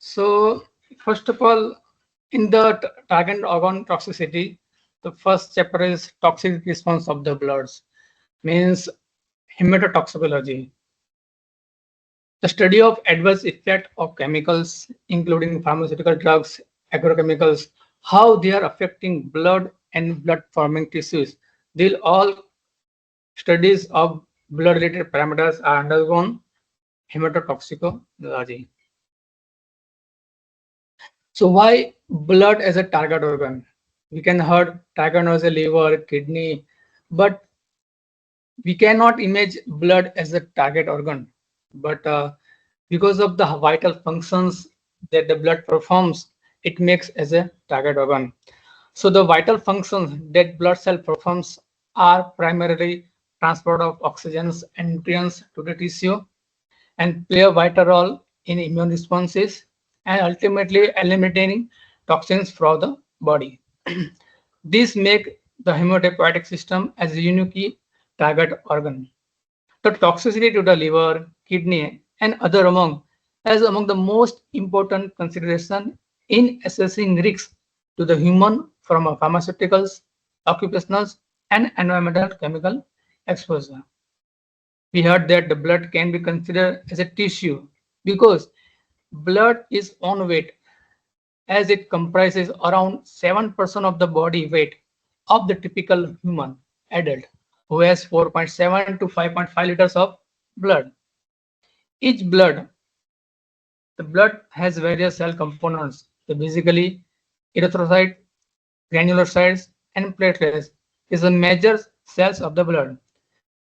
So first of all, in the target organ toxicity, the first chapter is toxic response of the bloods, means hematotoxicology, the study of adverse effect of chemicals, including pharmaceutical drugs, agrochemicals, how they are affecting blood and blood forming tissues. These all studies of blood related parameters are undergone hematotoxicology. So why blood as a target organ? We can heard target as a liver, kidney, but we cannot image blood as a target organ. But because of the vital functions that the blood performs, it makes as a target organ. So the vital functions that blood cell performs are primarily transport of oxygens and nutrients to the tissue and play a vital role in immune responses and ultimately eliminating toxins from the body. This make the hematopoietic system as a unique target organ. The toxicity to the liver, kidney, and other among the most important consideration in assessing risks to the human from pharmaceuticals, occupationals, and environmental chemical exposure. We heard that the blood can be considered as a tissue because blood is on weight as it comprises around 7% of the body weight of the typical human adult who has 4.7 to 5.5 liters of blood. Each blood, the blood has various cell components. So basically, erythrocyte, granulocytes, and platelets is the major cells of the blood,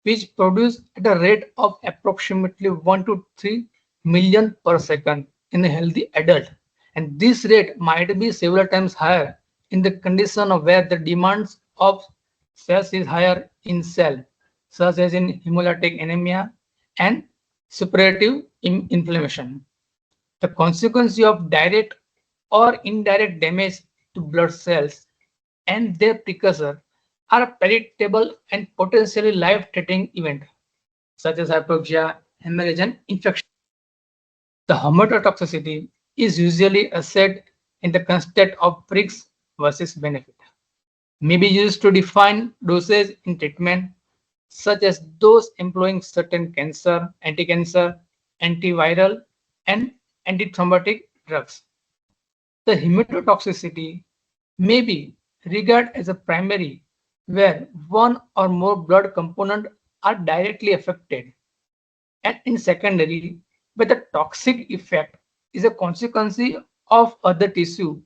which produce at a rate of approximately 1 to 3 million per second in a healthy adult. And this rate might be several times higher in the condition of where the demands of cells is higher in cell, such as in hemolytic anemia and suppurative inflammation. The consequence of direct or indirect damage to blood cells and their precursor are predictable and potentially life-threatening events such as hypoxia, hemorrhage, and infection. The hematotoxicity is usually assessed in the context of risks versus benefit. May be used to define dosage in treatment, such as those employing certain cancer, anti-cancer, antiviral, and antithrombotic drugs. The hematotoxicity may be regarded as a primary, where one or more blood components are directly affected, and in secondary, where the toxic effect is a consequence of other tissue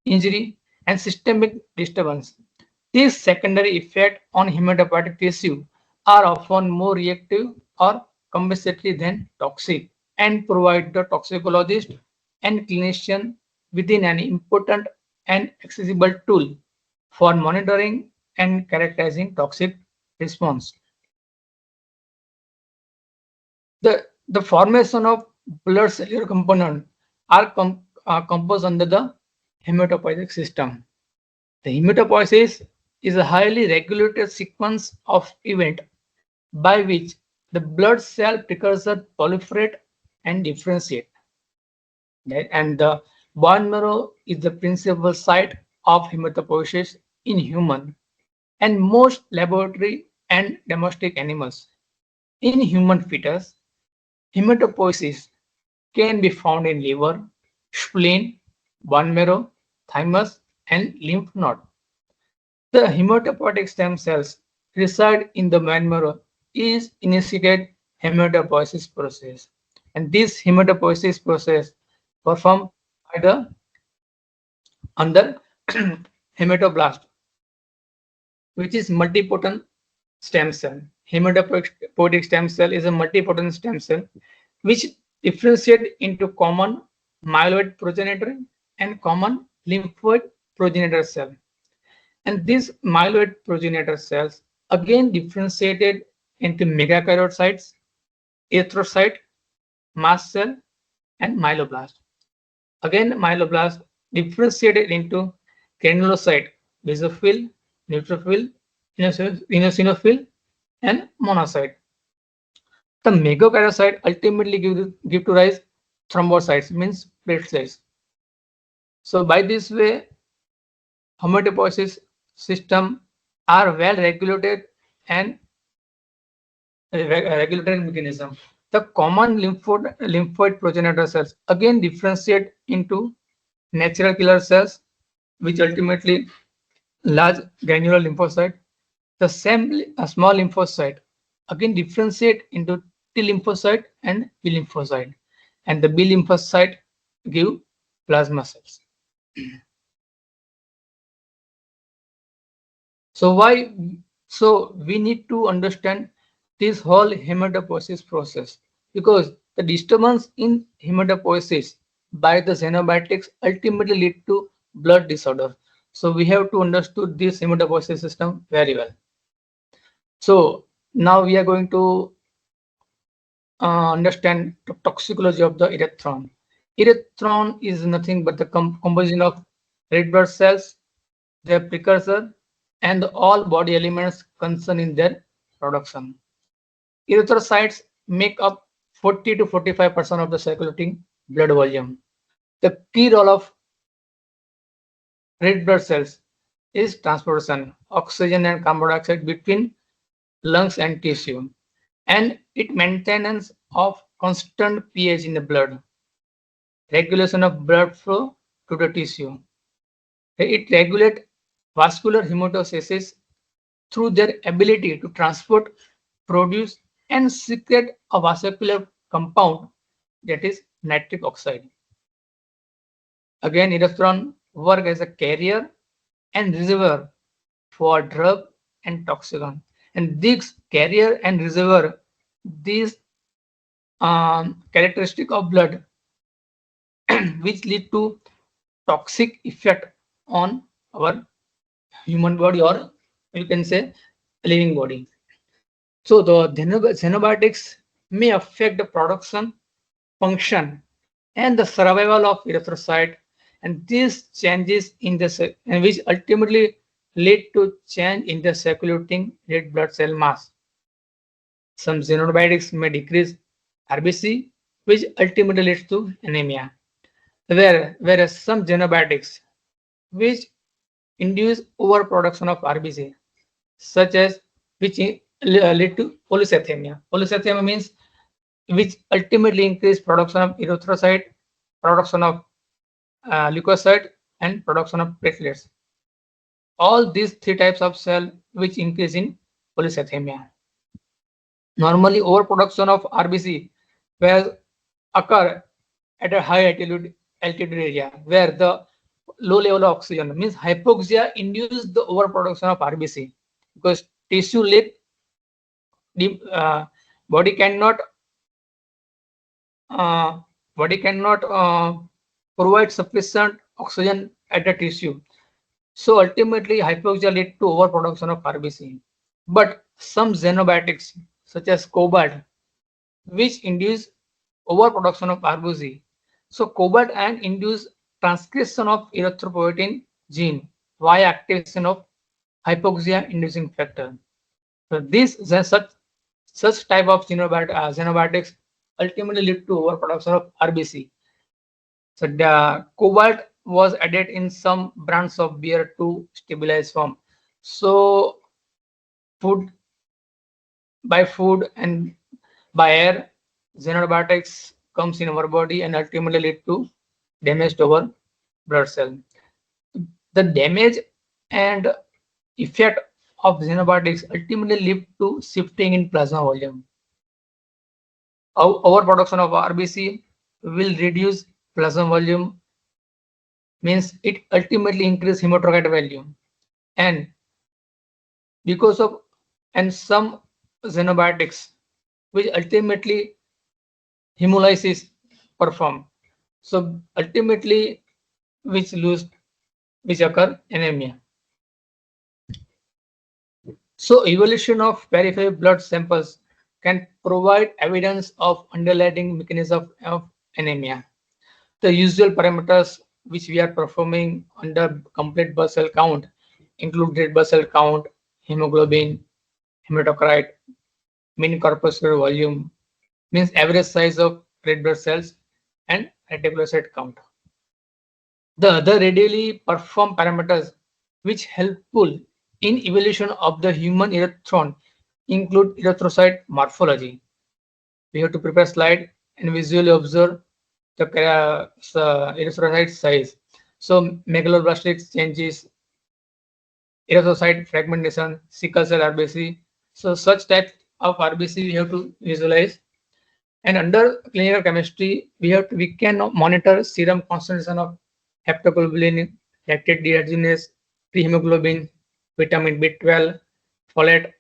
injury and systemic disturbance. These secondary effects on hematopoietic tissue are often more reactive or compensatory than toxic and provide the toxicologist and clinician within an important and accessible tool for monitoring and characterizing toxic response. The formation of blood cellular component are composed under the hematopoietic system. The hematopoiesis is a highly regulated sequence of events by which the blood cell precursor proliferate and differentiate. Right? And the bone marrow is the principal site of hematopoiesis in human and most laboratory and domestic animals. In human fetus, hematopoiesis can be found in liver, spleen, bone marrow, thymus, and lymph node. The hematopoietic stem cells reside in the bone marrow is initiated hematopoiesis process, and this hematopoiesis process performed by the under hematoblast, which is multipotent stem cell. Hematopoietic stem cell is a multipotent stem cell which differentiate into common myeloid progenitor and common lymphoid progenitor cell. And these myeloid progenitor cells again differentiated into megakaryocytes, erythrocyte, mast cell, and myeloblast. Again, myeloblast differentiated into granulocyte, basophil, neutrophil, eosinophil, and monocyte. The megakaryocyte ultimately give to rise thrombocytes, means platelets. So by this way, hematopoiesis system are well regulated and regulatory mechanism. The common lymphoid progenitor cells again differentiate into natural killer cells, which ultimately large granular lymphocyte. The same small lymphocyte again differentiate into T lymphocyte and B lymphocyte, and the B lymphocyte give plasma cells. So why? So we need to understand this whole hematopoiesis process, because the disturbance in hematopoiesis by the xenobiotics ultimately lead to blood disorder. So we have to understand this hematopoiesis system very well. So now we are going to understand the toxicology of the erythron. Erythron is nothing but the composition of red blood cells, their precursor, and all body elements concerned in their production. Erythrocytes make up 40 to 45% of the circulating blood volume. The key role of red blood cells is transportation, oxygen and carbon dioxide between lungs and tissue, and it maintenance of constant pH in the blood, regulation of blood flow to the tissue. It regulates vascular hemostasis through their ability to transport, produce, and secrete a vascular compound, that is nitric oxide. Again, erythron work as a carrier and reservoir for drug and toxicant. And this carrier and reservoir, these characteristic of blood which lead to toxic effect on our human body, or you can say living body. So the xenobiotics may affect the production, function, and the survival of erythrocyte, and these changes in the and which ultimately lead to change in the circulating red blood cell mass. Some xenobiotics may decrease RBC, which ultimately leads to anemia. Whereas some xenobiotics which induce overproduction of RBC, such as which lead to polycythemia. Polycythemia means which ultimately increase production of erythrocyte, production of leukocyte, and production of platelets. All these three types of cell which increase in polycythemia. Normally, overproduction of RBC will occur at a high altitude area where the low level of oxygen means hypoxia induce the overproduction of RBC, because tissue lack, the body cannot uh, provide sufficient oxygen at the tissue. So ultimately, hypoxia lead to overproduction of RBC. But some xenobiotics, such as cobalt, which induce overproduction of RBC. So cobalt and induce transcription of erythropoietin gene via activation of hypoxia inducing factor. So such type of xenobiotics ultimately lead to overproduction of RBC. So the cobalt was added in some brands of beer to stabilize form. So food food and by air, xenobiotics comes in our body and ultimately lead to damage to our blood cell. The damage and effect of xenobiotics ultimately lead to shifting in plasma volume. Overproduction of RBC will reduce plasma volume, means it ultimately increase hematocrit value, and because of and some xenobiotics which ultimately hemolysis perform, so ultimately which occur anemia. So evaluation of peripheral blood samples can provide evidence of underlying mechanism of anemia. The usual parameters which we are performing under complete blood cell count include red blood cell count, hemoglobin, hematocrit, mean corpuscular volume, means average size of red blood cells, and reticulocyte count. The other readily performed parameters which helpful in evaluation of the human erythron include erythrocyte morphology. We have to prepare slide and visually observe the erythrocyte size. So megaloblastic changes, erythrocyte fragmentation, sickle cell RBC. So such type of RBC we have to visualize. And under clinical chemistry, we can monitor serum concentration of heptoglobulin, lactate dehydrogenase, prehemoglobin, vitamin B12, folate,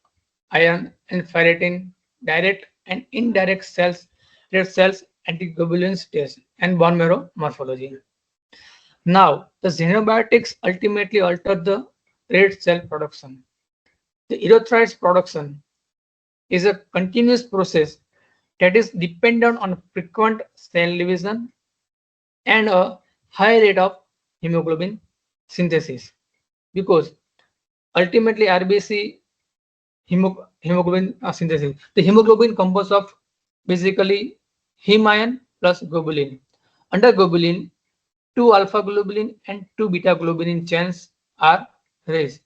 iron, and ferritin, direct and indirect cells, red cells, antiglobulins test, and bone marrow morphology. Now, the xenobiotics ultimately alter the red cell production. The erythrocytes production is a continuous process that is dependent on frequent cell division and a high rate of hemoglobin synthesis, because ultimately RBC hemoglobin synthesis. The hemoglobin composed of basically heme ion plus globulin. Under globulin, 2 alpha globulin and 2 beta globulin chains are raised.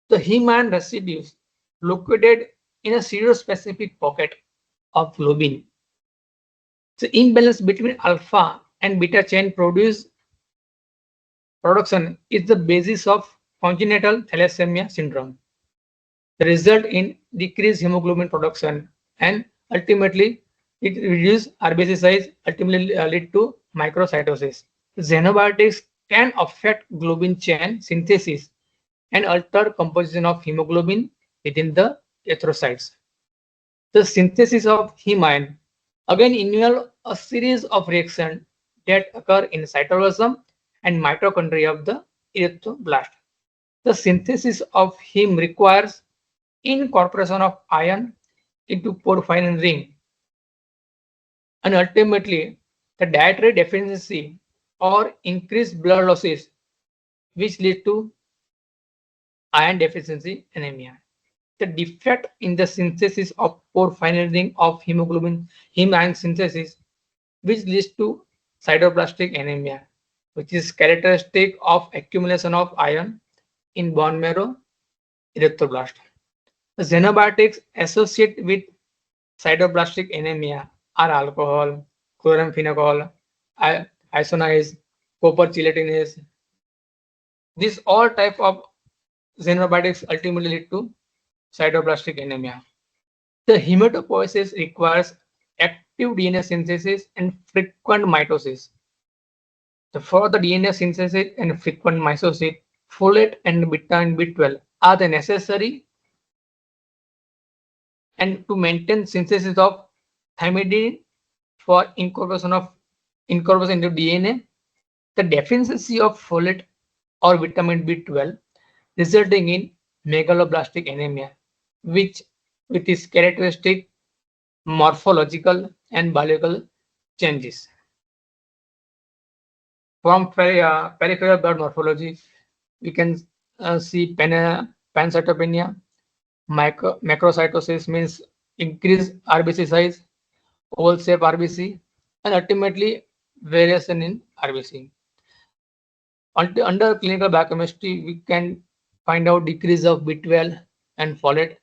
The heme ion residues located in a serospecific pocket of globin. The imbalance between alpha and beta chain production is the basis of congenital thalassemia syndrome. The result in decreased hemoglobin production and ultimately it reduces RBC size, ultimately lead to microcytosis. Xenobiotics can affect globin chain synthesis and alter composition of hemoglobin within the erythrocytes. The synthesis of heme ion again involve a series of reactions that occur in cytoplasm and mitochondria of the erythroblast. The synthesis of heme requires incorporation of iron into porphyrin ring, and ultimately the dietary deficiency or increased blood losses which lead to iron deficiency anemia. The defect in the synthesis of porphyrin ring of hemoglobin heme ion synthesis which leads to sideroblastic anemia, which is characteristic of accumulation of iron in bone marrow erythroblast. The xenobiotics associated with sideroblastic anemia are alcohol, chloramphenicol, isoniazid, copper chelatinase. These all type of xenobiotics ultimately lead to sideroblastic anemia. The hematopoiesis requires active DNA synthesis and frequent mitosis. For the DNA synthesis and frequent mitosis, folate and vitamin B12 are the necessary and to maintain synthesis of thymidine for incorporation into DNA. The deficiency of folate or vitamin B12 resulting in megaloblastic anemia, which with its characteristic morphological and biological changes. From peripheral blood morphology, we can see pancytopenia, macrocytosis means increased RBC size, oval shape RBC, and ultimately variation in RBC. Under clinical biochemistry, we can find out decrease of B12 and folate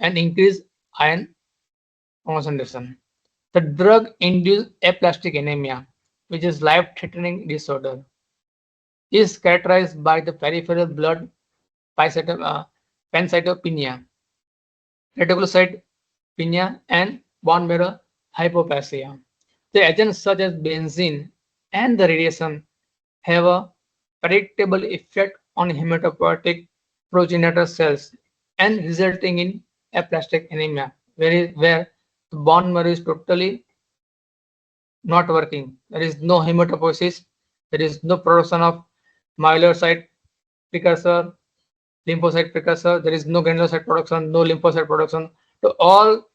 and increase iron concentration. The drug-induced aplastic anemia, which is life-threatening disorder, is characterized by the peripheral blood pancytopenia, reticulocytopenia, and bone marrow hypoplasia. The agents such as benzene and the radiation have a predictable effect on hematopoietic progenitor cells and resulting in aplastic anemia, where the bone marrow is totally not working. There is no hematopoiesis, there is no production of myelocyte precursor, lymphocyte precursor, there is no granulocyte production, no lymphocyte production. So all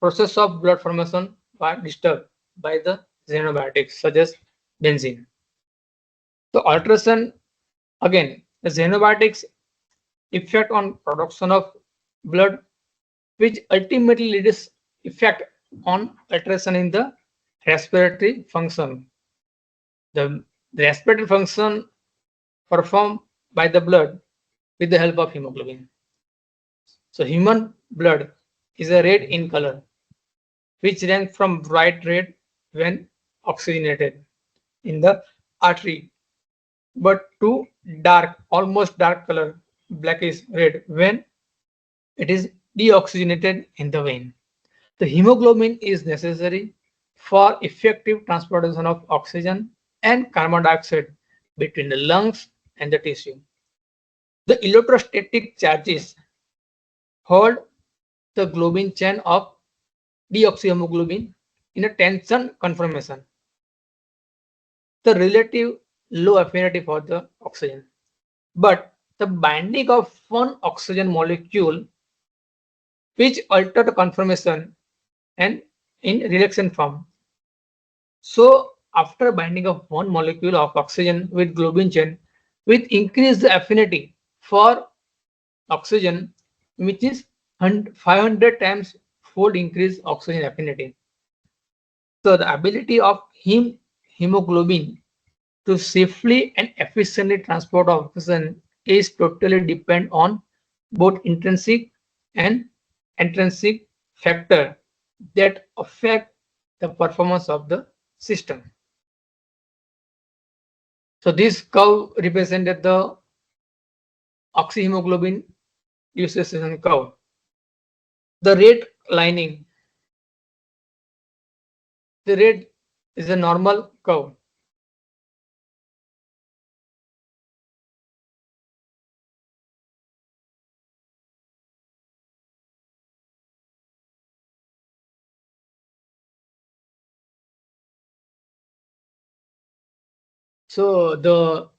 process of blood formation are disturbed by the xenobiotics such as benzene. So alteration, again, the xenobiotics effect on production of blood, which ultimately leads effect on alteration in the respiratory function. The respiratory function performed by the blood with the help of hemoglobin. So human blood is a red in color, which ranks from bright red when oxygenated in the artery, but to dark, almost dark color, blackish red when it is deoxygenated in the vein. The hemoglobin is necessary for effective transportation of oxygen and carbon dioxide between the lungs and the tissue. The electrostatic charges hold the globin chain of deoxyhemoglobin in a tension conformation, the relative low affinity for the oxygen. But the binding of one oxygen molecule which alter the conformation and in reaction form. So after binding of one molecule of oxygen with globin chain, with increase the affinity for oxygen, which is 500 times fold increase oxygen affinity. So the ability of hemoglobin to safely and efficiently transport oxygen is totally depend on both intrinsic and extrinsic factor that affect the performance of the system. So this curve represented the oxyhemoglobin utilization curve. The red lining, the red is a normal curve. So the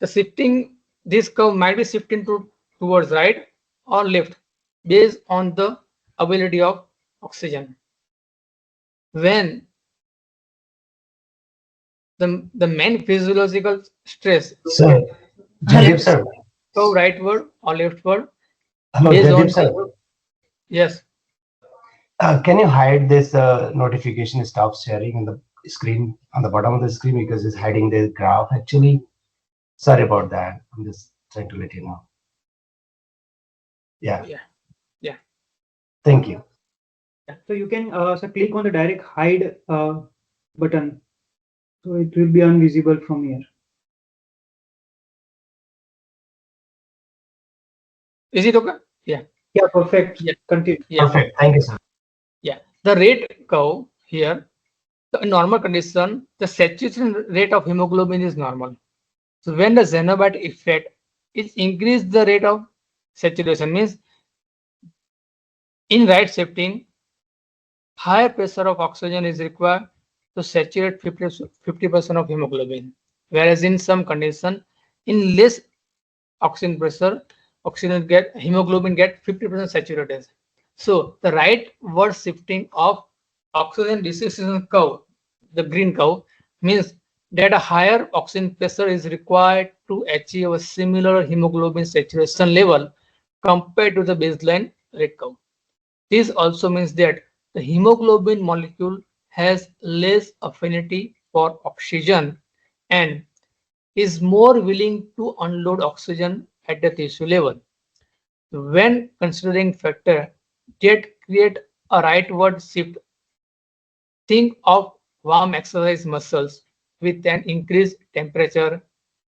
shifting, this curve might be shifting towards right or left based on the availability of oxygen. When the main physiological stress Sir, Jaydip shifts sir. curve rightward or leftward Hello, based Jaydip on sir. the, yes. Can you hide this notification stop sharing on the screen, on the bottom of the screen, because it's hiding the graph actually? Sorry about that. I'm just trying to let you know. Yeah, Yeah, yeah, thank you. Yeah. So you can so click on the direct hide button, so it will be invisible from here. is it okay? Yeah, Yeah, perfect. yeah, Continue. yeah, Perfect. Thank you, sir. yeah. The rate curve here, the normal condition, the saturation rate of hemoglobin is normal. So when the xenobite effect is increase the rate of saturation, means in right shifting, higher pressure of oxygen is required to saturate 50% of hemoglobin. Whereas in some condition, in less oxygen pressure, oxygen get hemoglobin get 50% saturated. So the rightward shifting of oxygen distribution curve, the green curve, means that a higher oxygen pressure is required to achieve a similar hemoglobin saturation level compared to the baseline red curve. This also means that the hemoglobin molecule has less affinity for oxygen and is more willing to unload oxygen at the tissue level. When considering factor that create a rightward shift, think of warm exercise muscles with an increased temperature,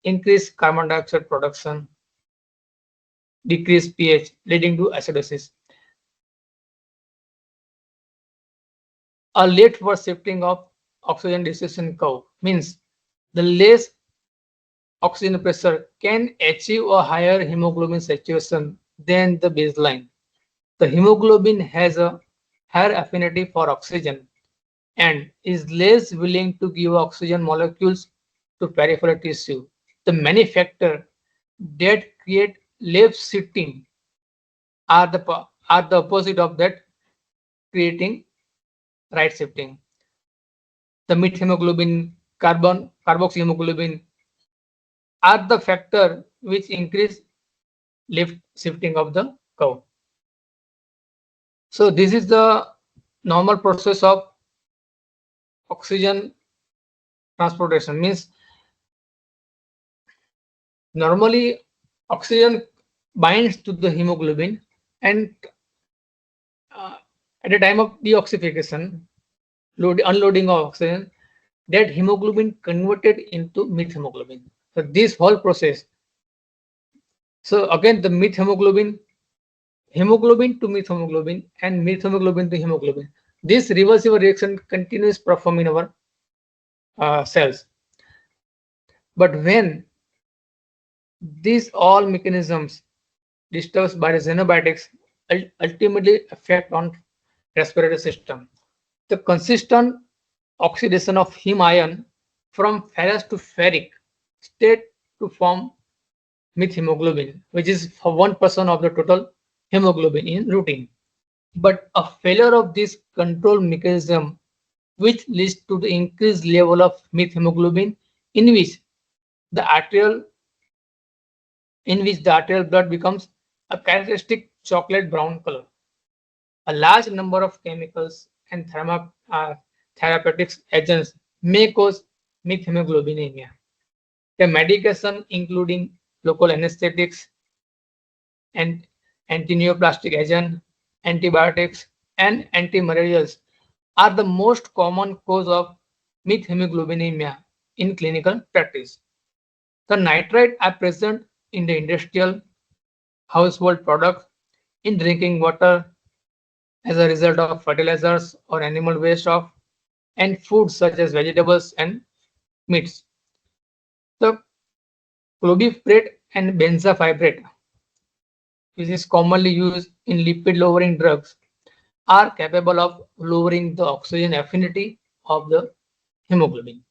increased carbon dioxide production, decreased pH leading to acidosis. A leftward shifting of oxygen distribution curve means the less oxygen pressure can achieve a higher hemoglobin saturation than the baseline. The hemoglobin has a higher affinity for oxygen and is less willing to give oxygen molecules to peripheral tissue. The many factors that create left shifting are the opposite of that, creating right shifting. The methemoglobin, carboxyhemoglobin are the factor which increase left shifting of the curve. So this is the normal process of oxygen transportation. Means normally oxygen binds to the hemoglobin, and uh, at the time of deoxyfication, unloading of oxygen, that hemoglobin converted into methemoglobin. So this whole process. So again, the methemoglobin, hemoglobin to methemoglobin, and methemoglobin to hemoglobin. This reversible reaction continues perform in our cells. But when these all mechanisms disturbed by the xenobiotics ultimately affect on respiratory system. The consistent oxidation of heme ion from ferrous to ferric state to form methemoglobin, which is for 1% of the total hemoglobin in routine. But a failure of this control mechanism, which leads to the increased level of methemoglobin, in which the arterial blood becomes a characteristic chocolate brown color. A large number of chemicals and therapeutic agents may cause methemoglobinemia. The medication, including local anesthetics and antineoplastic agent, antibiotics, and antimalarials, are the most common cause of methemoglobinemia in clinical practice. The nitrite are present in the industrial, household products, in drinking water as a result of fertilizers or animal waste of, and foods such as vegetables and meats. The clobefibrate and benzafibrate, which is commonly used in lipid lowering drugs, are capable of lowering the oxygen affinity of the hemoglobin.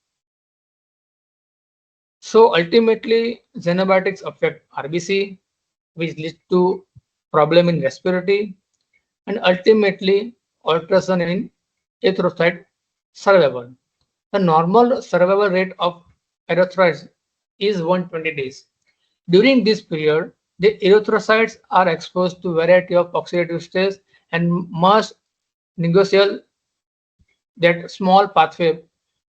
So ultimately, xenobiotics affect RBC, which leads to problem in respiratory, and ultimately alteration in erythrocyte survival. The normal survival rate of erythrocytes is 120 days. During this period, the erythrocytes are exposed to variety of oxidative stress and must negotiate that small pathway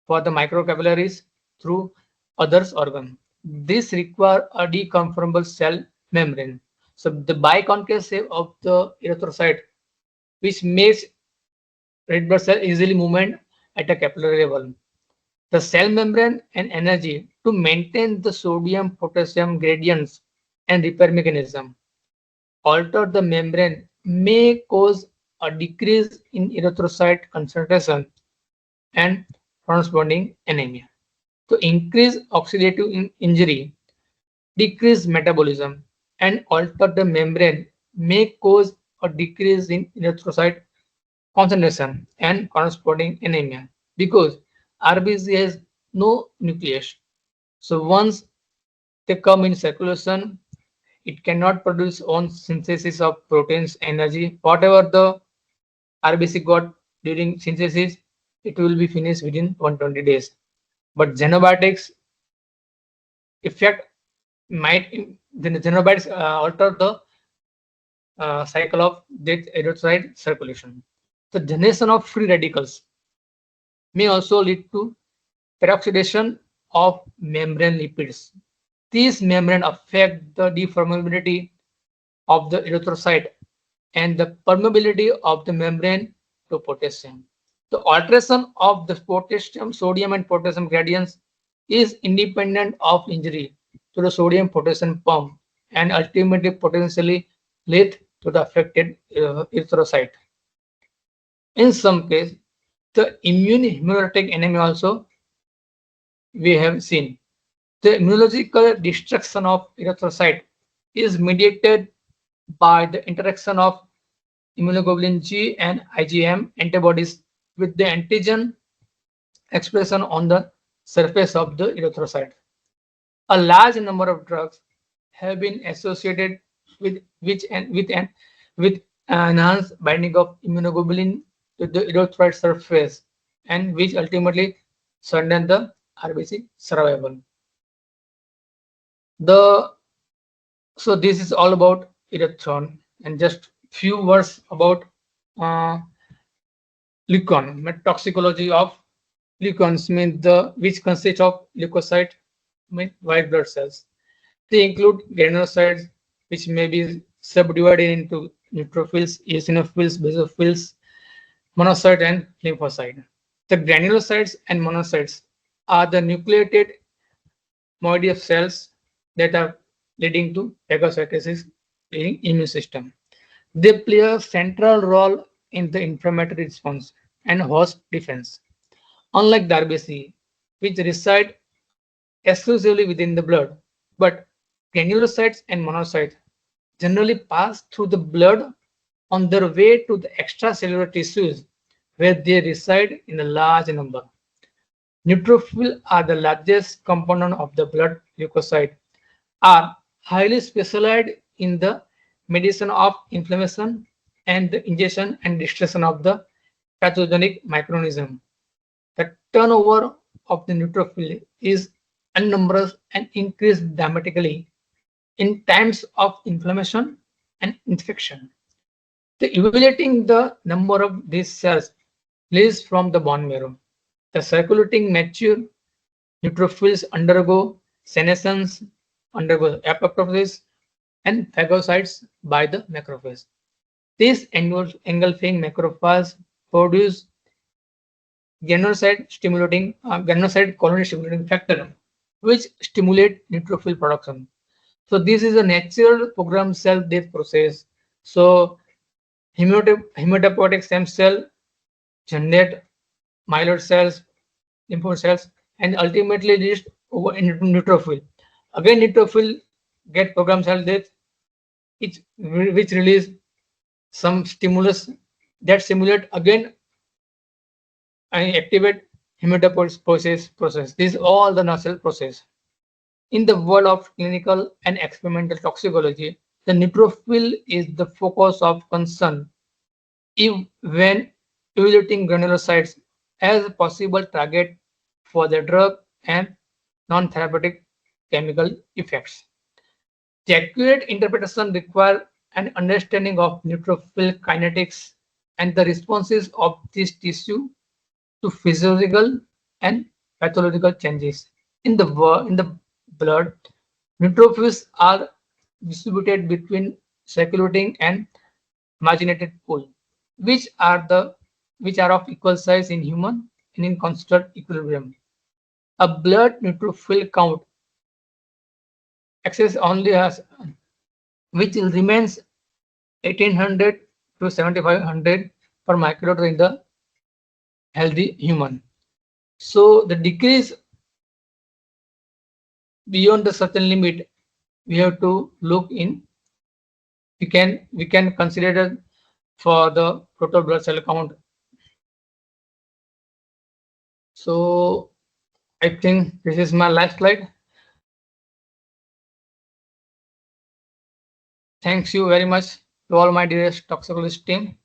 for the microcapillaries through others organ. This require a deconformable cell membrane. So the biconcave shape of the erythrocyte, which makes red blood cell easily movement at a capillary level. The cell membrane and energy to maintain the sodium potassium gradients and repair mechanism. Alter the membrane may cause a decrease in erythrocyte concentration and corresponding anemia. To increase oxidative injury, decrease metabolism, and alter the membrane may cause a decrease in erythrocyte concentration and corresponding anemia because RBC has no nucleus. So once they come in circulation, it cannot produce own synthesis of proteins energy. Whatever the RBC got during synthesis, it will be finished within 120 days. But xenobiotics effect might the xenobiotics alter the cycle of that erythrocyte circulation. The generation of free radicals may also lead to peroxidation of membrane lipids. These membranes affect the deformability of the erythrocyte and the permeability of the membrane to potassium. The alteration of the potassium, sodium, and potassium gradients is independent of injury to the sodium potassium pump and ultimately potentially lead to the affected erythrocyte. In some case, the immune hemolytic anemia also we have seen. The immunological destruction of erythrocyte is mediated by the interaction of immunoglobulin G and IgM antibodies with the antigen expression on the surface of the erythrocyte. A large number of drugs have been associated with enhanced binding of immunoglobulin to the erythroid surface and which ultimately shorten the RBC survival. The So this is all about erythron and just few words about uh, toxicology of leucons means the which consists of leukocyte, mean white blood cells. They include granulocytes, which may be subdivided into neutrophils, eosinophils, basophils, monocyte, and lymphocyte. The granulocytes and monocytes are the nucleated moiety of cells that are leading to phagocytosis in immune system. They play a central role in the inflammatory response and host defense. Unlike DABT, which reside exclusively within the blood, but granulocytes and monocytes generally pass through the blood on their way to the extracellular tissues where they reside in a large number. Neutrophils are the largest component of the blood leukocyte, are highly specialized in the medicine of inflammation and the ingestion and destruction of the pathogenic microorganism. The turnover of the neutrophil is enormous and increased dramatically in times of inflammation and infection. The evaluating the number of these cells released from the bone marrow. The circulating mature neutrophils undergo senescence, undergo apoptosis, and phagocytes by the macrophage. These engulfing macrophages produce granulocyte colony stimulating factor, which stimulate neutrophil production. So this is a natural programmed cell death process. So hematopoietic stem cell generate myeloid cells, lymphoid cells, and ultimately leads over into neutrophil. Again, neutrophil get programmed cell death, which release some stimulus that stimulate again and activate hematopoiesis process. This is all the natural process. In the world of clinical and experimental toxicology, the neutrophil is the focus of concern if when evaluating granulocytes as a possible target for the drug and non-therapeutic chemical effects. The accurate interpretation requires an understanding of neutrophil kinetics and the responses of this tissue to physiological and pathological changes. In the blood, neutrophils are distributed between circulating and marginated pool, which are the which are of equal size in human and in constant equilibrium. A blood neutrophil count access only has which remains 1800 to 7500 per microliter in the healthy human. So the decrease beyond the certain limit, we have to look in. We can consider it for the total blood cell count. So I think this is my last slide. Thanks you very much to all my dearest toxicologist team.